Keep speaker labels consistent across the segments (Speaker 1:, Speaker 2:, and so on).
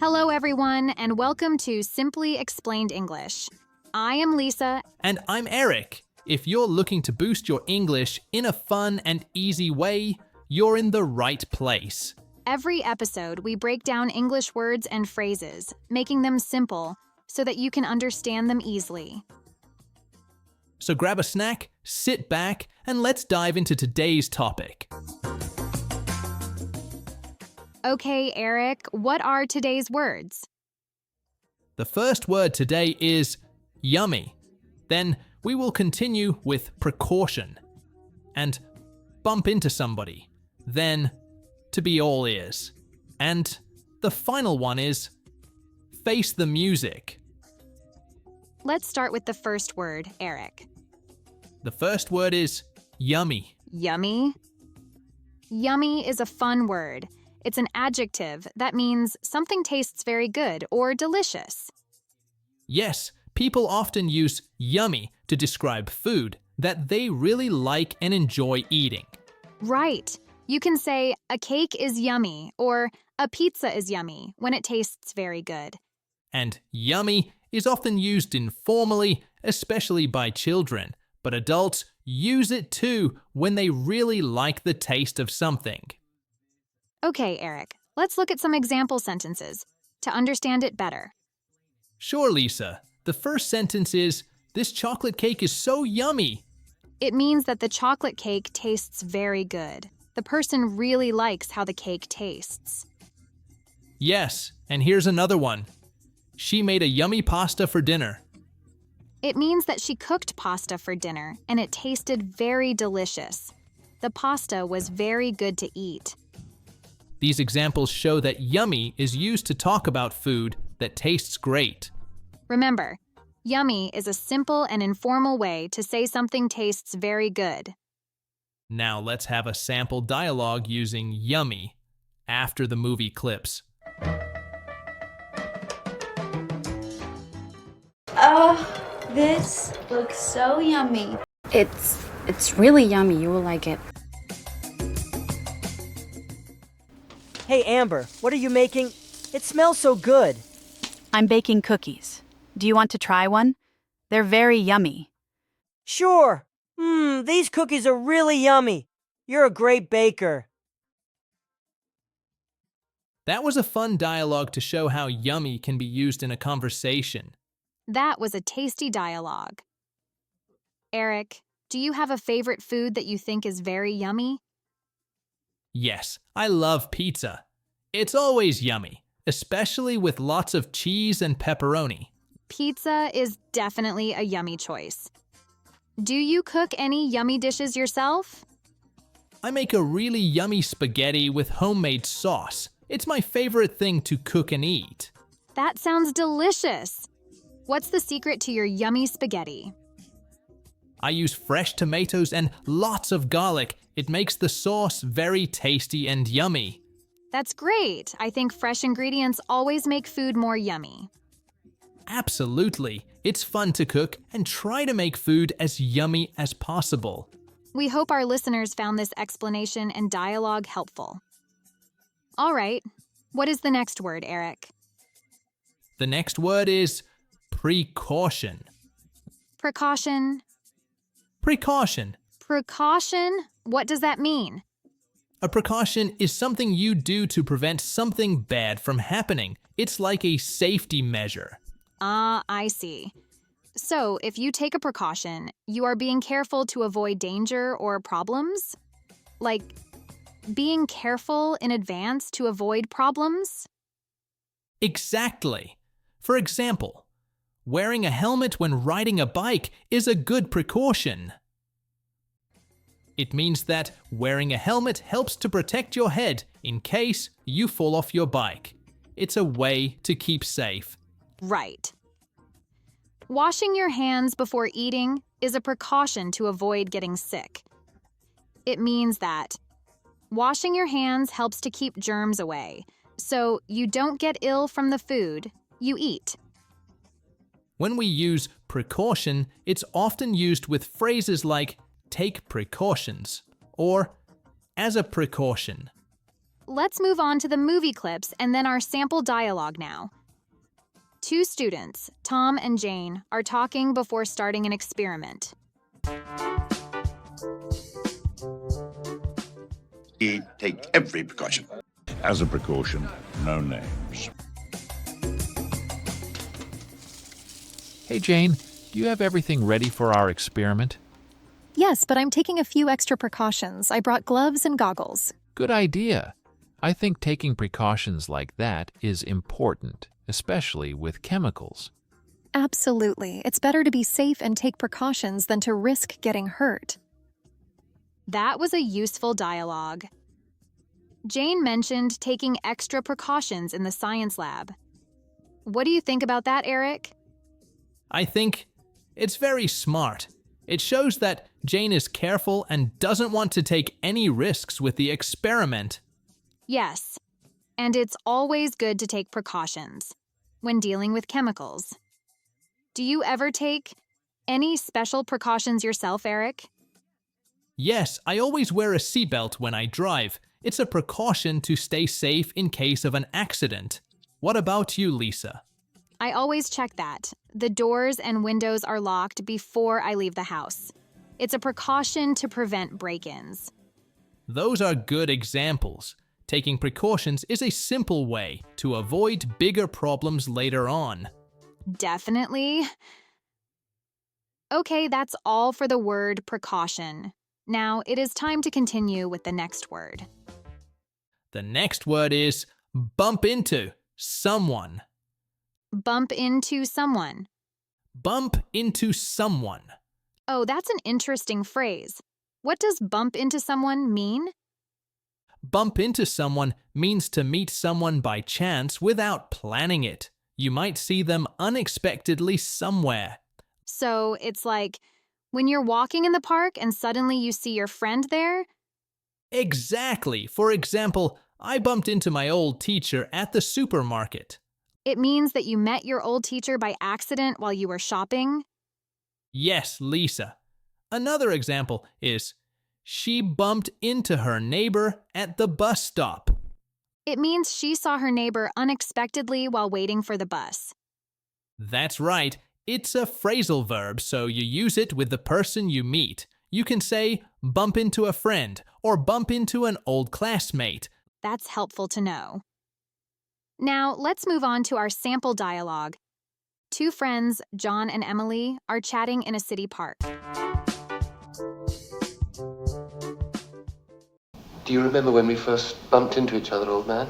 Speaker 1: Hello, everyone, and welcome to Simply Explained English. I am Lisa.
Speaker 2: And I'm Eric. If you're looking to boost your English in a fun and easy way, you're in the right place.
Speaker 1: Every episode, we break down English words and phrases, making them simple so that you can understand them easily.
Speaker 2: So grab a snack, sit back, and let's dive into today's topic.
Speaker 1: Okay, Eric, what are today's words?
Speaker 2: The first word today is yummy. Then we will continue with precaution and bump into somebody. Then to be all ears. And the final one is face the music.
Speaker 1: Let's start with the first word, Eric.
Speaker 2: The first word is yummy.
Speaker 1: Yummy? Yummy is a fun word. It's an adjective that means something tastes very good or delicious.
Speaker 2: Yes, people often use yummy to describe food that they really like and enjoy eating.
Speaker 1: Right. You can say, a cake is yummy, or a pizza is yummy when it tastes very good.
Speaker 2: And yummy is often used informally, especially by children, but adults use it too when they really like the taste of something.
Speaker 1: Okay, Eric, let's look at some example sentences to understand it better.
Speaker 2: Sure, Lisa. The first sentence is, this chocolate cake is so yummy.
Speaker 1: It means that the chocolate cake tastes very good. The person really likes how the cake tastes.
Speaker 2: Yes, and here's another one. She made a yummy pasta for dinner.
Speaker 1: It means that she cooked pasta for dinner and it tasted very delicious. The pasta was very good to eat.
Speaker 2: These examples show that yummy is used to talk about food that tastes great.
Speaker 1: Remember, yummy is a simple and informal way to say something tastes very good.
Speaker 2: Now let's have a sample dialogue using yummy after the movie clips.
Speaker 3: Oh, this looks so yummy.
Speaker 4: It's really yummy. You will like it.
Speaker 5: Hey, Amber, what are you making? It smells so good.
Speaker 4: I'm baking cookies. Do you want to try one? They're very yummy.
Speaker 5: Sure. These cookies are really yummy. You're a great baker.
Speaker 2: That was a fun dialogue to show how yummy can be used in a conversation.
Speaker 1: That was a tasty dialogue. Eric, do you have a favorite food that you think is very yummy?
Speaker 2: Yes, I love pizza. It's always yummy, especially with lots of cheese and pepperoni.
Speaker 1: Pizza is definitely a yummy choice. Do you cook any yummy dishes yourself?
Speaker 2: I make a really yummy spaghetti with homemade sauce. It's my favorite thing to cook and eat.
Speaker 1: That sounds delicious. What's the secret to your yummy spaghetti?
Speaker 2: I use fresh tomatoes and lots of garlic. It makes the sauce very tasty and yummy.
Speaker 1: That's great. I think fresh ingredients always make food more yummy.
Speaker 2: Absolutely. It's fun to cook and try to make food as yummy as possible.
Speaker 1: We hope our listeners found this explanation and dialogue helpful. All right, what is the next word, Eric?
Speaker 2: The next word is precaution.
Speaker 1: Precaution.
Speaker 2: Precaution.
Speaker 1: Precaution? What does that mean?
Speaker 2: A precaution is something you do to prevent something bad from happening. It's like a safety measure.
Speaker 1: I see. So, if you take a precaution, you are being careful to avoid danger or problems? Like, being careful in advance to avoid problems?
Speaker 2: Exactly. For example, wearing a helmet when riding a bike is a good precaution. It means that wearing a helmet helps to protect your head in case you fall off your bike. It's a way to keep safe.
Speaker 1: Right. Washing your hands before eating is a precaution to avoid getting sick. It means that washing your hands helps to keep germs away, so you don't get ill from the food you eat.
Speaker 2: When we use precaution, it's often used with phrases like take precautions or as a precaution.
Speaker 1: let's move on to the movie clips and then our sample dialogue now. Two students, Tom and Jane, are talking before starting an experiment.
Speaker 6: We take every precaution.
Speaker 7: As a precaution, no names.
Speaker 8: Hey, Jane, do you have everything ready for our experiment?
Speaker 9: Yes, but I'm taking a few extra precautions. I brought gloves and goggles.
Speaker 8: Good idea. I think taking precautions like that is important, especially with chemicals.
Speaker 9: Absolutely. It's better to be safe and take precautions than to risk getting hurt.
Speaker 1: That was a useful dialogue. Jane mentioned taking extra precautions in the science lab. What do you think about that, Eric?
Speaker 2: I think it's very smart. It shows that Jane is careful and doesn't want to take any risks with the experiment.
Speaker 1: Yes, and it's always good to take precautions when dealing with chemicals. Do you ever take any special precautions yourself, Eric?
Speaker 2: Yes, I always wear a seatbelt when I drive. It's a precaution to stay safe in case of an accident. What about you, Lisa?
Speaker 1: I always check that. The doors and windows are locked before I leave the house. It's a precaution to prevent break-ins.
Speaker 2: Those are good examples. Taking precautions is a simple way to avoid bigger problems later on.
Speaker 1: Definitely. Okay, that's all for the word precaution. Now it is time to continue with the next word.
Speaker 2: The next word is bump into someone.
Speaker 1: Bump into someone.
Speaker 2: Bump into someone.
Speaker 1: Oh, that's an interesting phrase. What does bump into someone mean?
Speaker 2: Bump into someone means to meet someone by chance without planning it. You might see them unexpectedly somewhere.
Speaker 1: So it's like when you're walking in the park and suddenly you see your friend there?
Speaker 2: Exactly. For example, I bumped into my old teacher at the supermarket.
Speaker 1: It means that you met your old teacher by accident while you were shopping?
Speaker 2: Yes, Lisa. Another example is she bumped into her neighbor at the bus stop.
Speaker 1: It means she saw her neighbor unexpectedly while waiting for the bus.
Speaker 2: That's right. It's a phrasal verb, so you use it with the person you meet. You can say bump into a friend or bump into an old classmate.
Speaker 1: That's helpful to know. Now, let's move on to our sample dialogue. Two friends, John and Emily, are chatting in a city park.
Speaker 10: Do you remember when we first bumped into each other, old man?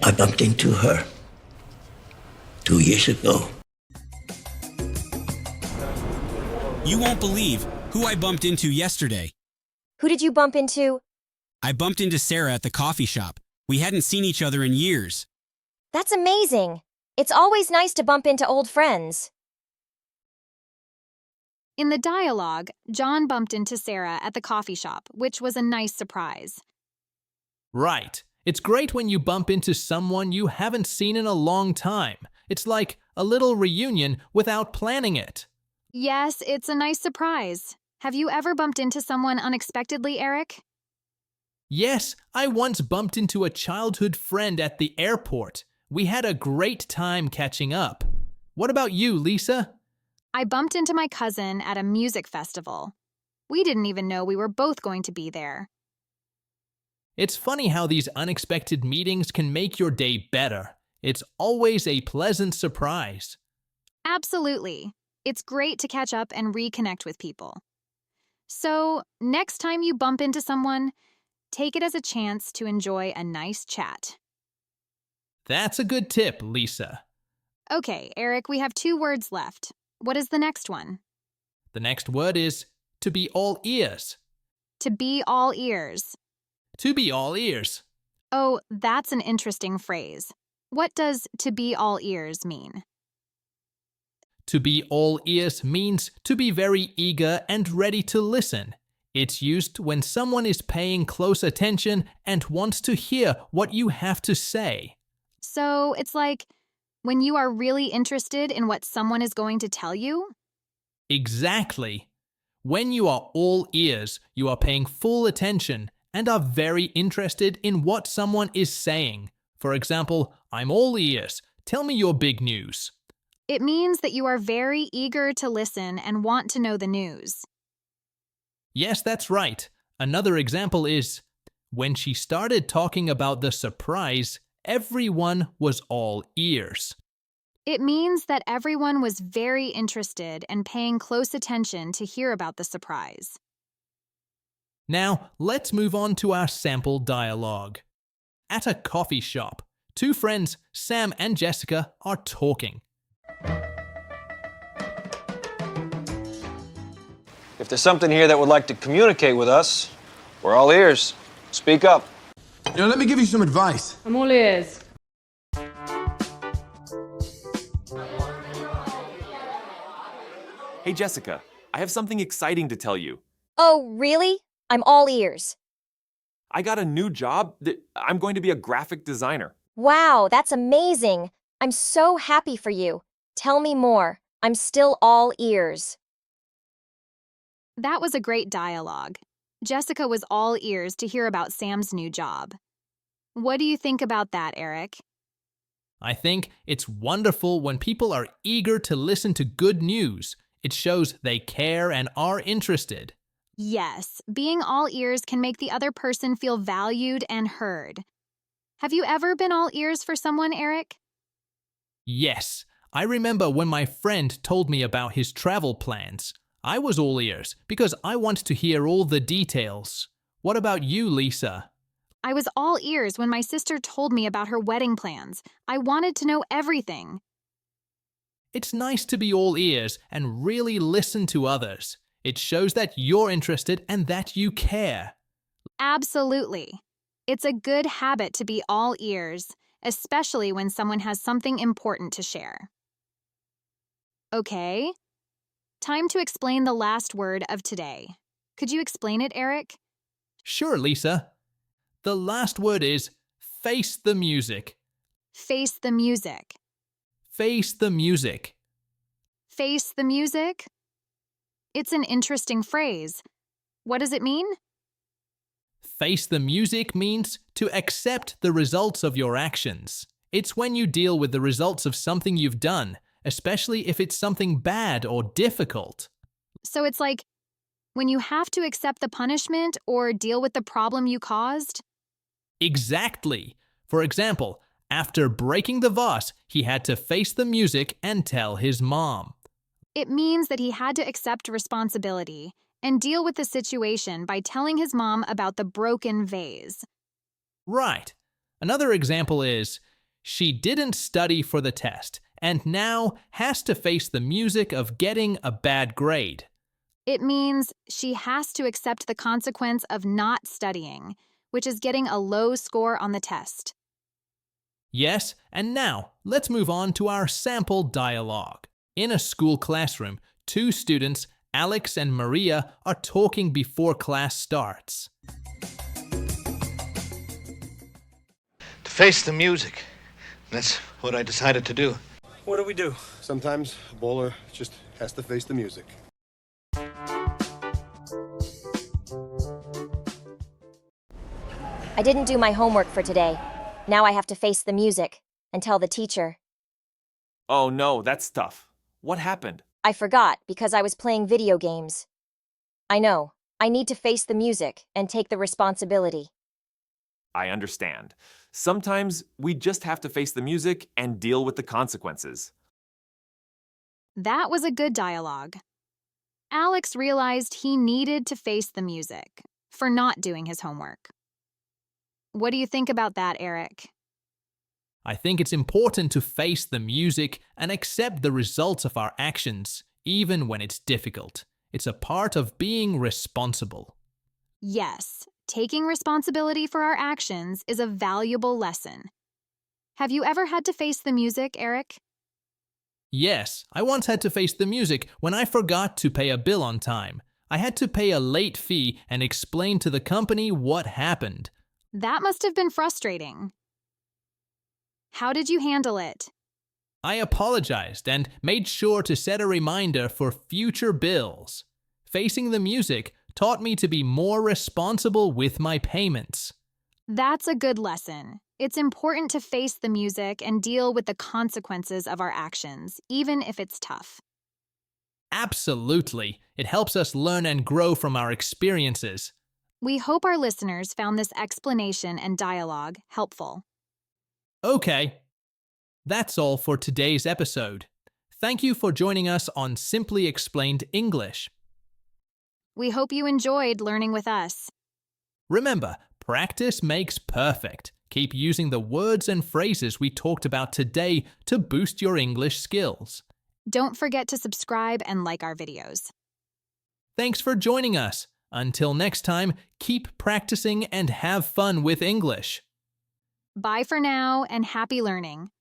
Speaker 11: I bumped into her 2 years ago.
Speaker 12: You won't believe who I bumped into yesterday.
Speaker 13: Who did you bump into?
Speaker 12: I bumped into Sarah at the coffee shop. We hadn't seen each other in years.
Speaker 13: That's amazing. It's always nice to bump into old friends.
Speaker 1: In the dialogue, John bumped into Sarah at the coffee shop, which was a nice surprise.
Speaker 2: Right. It's great when you bump into someone you haven't seen in a long time. It's like a little reunion without planning it.
Speaker 1: Yes, it's a nice surprise. Have you ever bumped into someone unexpectedly, Eric?
Speaker 2: Yes, I once bumped into a childhood friend at the airport. We had a great time catching up. What about you, Lisa?
Speaker 1: I bumped into my cousin at a music festival. We didn't even know we were both going to be there.
Speaker 2: It's funny how these unexpected meetings can make your day better. It's always a pleasant surprise.
Speaker 1: Absolutely. It's great to catch up and reconnect with people. So, next time you bump into someone, take it as a chance to enjoy a nice chat.
Speaker 2: That's a good tip, Lisa.
Speaker 1: Okay, Eric, we have 2 words left. What is the next one?
Speaker 2: The next word is to be all ears.
Speaker 1: To be all ears.
Speaker 2: To be all ears.
Speaker 1: Oh, that's an interesting phrase. What does to be all ears mean?
Speaker 2: To be all ears means to be very eager and ready to listen. It's used when someone is paying close attention and wants to hear what you have to say.
Speaker 1: So it's like when you are really interested in what someone is going to tell you?
Speaker 2: Exactly. When you are all ears, you are paying full attention and are very interested in what someone is saying. For example, I'm all ears. Tell me your big news.
Speaker 1: It means that you are very eager to listen and want to know the news.
Speaker 2: Yes, that's right. Another example is, when she started talking about the surprise, everyone was all ears.
Speaker 1: It means that everyone was very interested and paying close attention to hear about the surprise.
Speaker 2: Now, let's move on to our sample dialogue. At a coffee shop, two friends, Sam and Jessica, are talking.
Speaker 14: If there's something here that would like to communicate with us, we're all ears. Speak up.
Speaker 15: Let me give you some advice.
Speaker 16: I'm all ears.
Speaker 17: Hey, Jessica, I have something exciting to tell you.
Speaker 13: Oh, really? I'm all ears.
Speaker 17: I got a new job. I'm going to be a graphic designer.
Speaker 13: Wow, that's amazing. I'm so happy for you. Tell me more. I'm still all ears.
Speaker 1: That was a great dialogue. Jessica was all ears to hear about Sam's new job. What do you think about that, Eric?
Speaker 2: I think it's wonderful when people are eager to listen to good news. It shows they care and are interested.
Speaker 1: Yes, being all ears can make the other person feel valued and heard. Have you ever been all ears for someone, Eric?
Speaker 2: Yes, I remember when my friend told me about his travel plans. I was all ears because I want to hear all the details. What about you, Lisa?
Speaker 1: I was all ears when my sister told me about her wedding plans. I wanted to know everything.
Speaker 2: It's nice to be all ears and really listen to others. It shows that you're interested and that you care.
Speaker 1: Absolutely. It's a good habit to be all ears, especially when someone has something important to share. Okay. Time to explain the last word of today. Could you explain it, Eric?
Speaker 2: Sure, Lisa. The last word is face the music.
Speaker 1: Face the music.
Speaker 2: Face the music.
Speaker 1: Face the music? It's an interesting phrase. What does it mean?
Speaker 2: Face the music means to accept the results of your actions. It's when you deal with the results of something you've done, especially if it's something bad or difficult.
Speaker 1: So it's like when you have to accept the punishment or deal with the problem you caused?
Speaker 2: Exactly. For example, after breaking the vase, he had to face the music and tell his mom.
Speaker 1: It means that he had to accept responsibility and deal with the situation by telling his mom about the broken vase.
Speaker 2: Right. Another example is, she didn't study for the test and now has to face the music of getting a bad grade.
Speaker 1: It means she has to accept the consequence of not studying, which is getting a low score on the test.
Speaker 2: Yes, and now let's move on to our sample dialogue. In a school classroom, two students, Alex and Maria, are talking before class starts.
Speaker 11: To face the music. That's what I decided to do.
Speaker 15: What do we do? Sometimes a bowler just has to face the music.
Speaker 13: I didn't do my homework for today. Now I have to face the music and tell the teacher.
Speaker 17: Oh no, that's tough. What happened?
Speaker 13: I forgot because I was playing video games. I know. I need to face the music and take the responsibility.
Speaker 17: I understand. Sometimes we just have to face the music and deal with the consequences.
Speaker 1: That was a good dialogue. Alex realized he needed to face the music for not doing his homework. What do you think about that, Eric?
Speaker 2: I think it's important to face the music and accept the results of our actions, even when it's difficult. It's a part of being responsible.
Speaker 1: Yes, taking responsibility for our actions is a valuable lesson. Have you ever had to face the music, Eric?
Speaker 2: Yes, I once had to face the music when I forgot to pay a bill on time. I had to pay a late fee and explain to the company what happened.
Speaker 1: That must have been frustrating. How did you handle it?
Speaker 2: I apologized and made sure to set a reminder for future bills. Facing the music taught me to be more responsible with my payments.
Speaker 1: That's a good lesson. It's important to face the music and deal with the consequences of our actions, even if it's tough.
Speaker 2: Absolutely. It helps us learn and grow from our experiences.
Speaker 1: We hope our listeners found this explanation and dialogue helpful.
Speaker 2: Okay. That's all for today's episode. Thank you for joining us on Simply Explained English.
Speaker 1: We hope you enjoyed learning with us.
Speaker 2: Remember, practice makes perfect. Keep using the words and phrases we talked about today to boost your English skills.
Speaker 1: Don't forget to subscribe and like our videos.
Speaker 2: Thanks for joining us. Until next time, keep practicing and have fun with English.
Speaker 1: Bye for now and happy learning.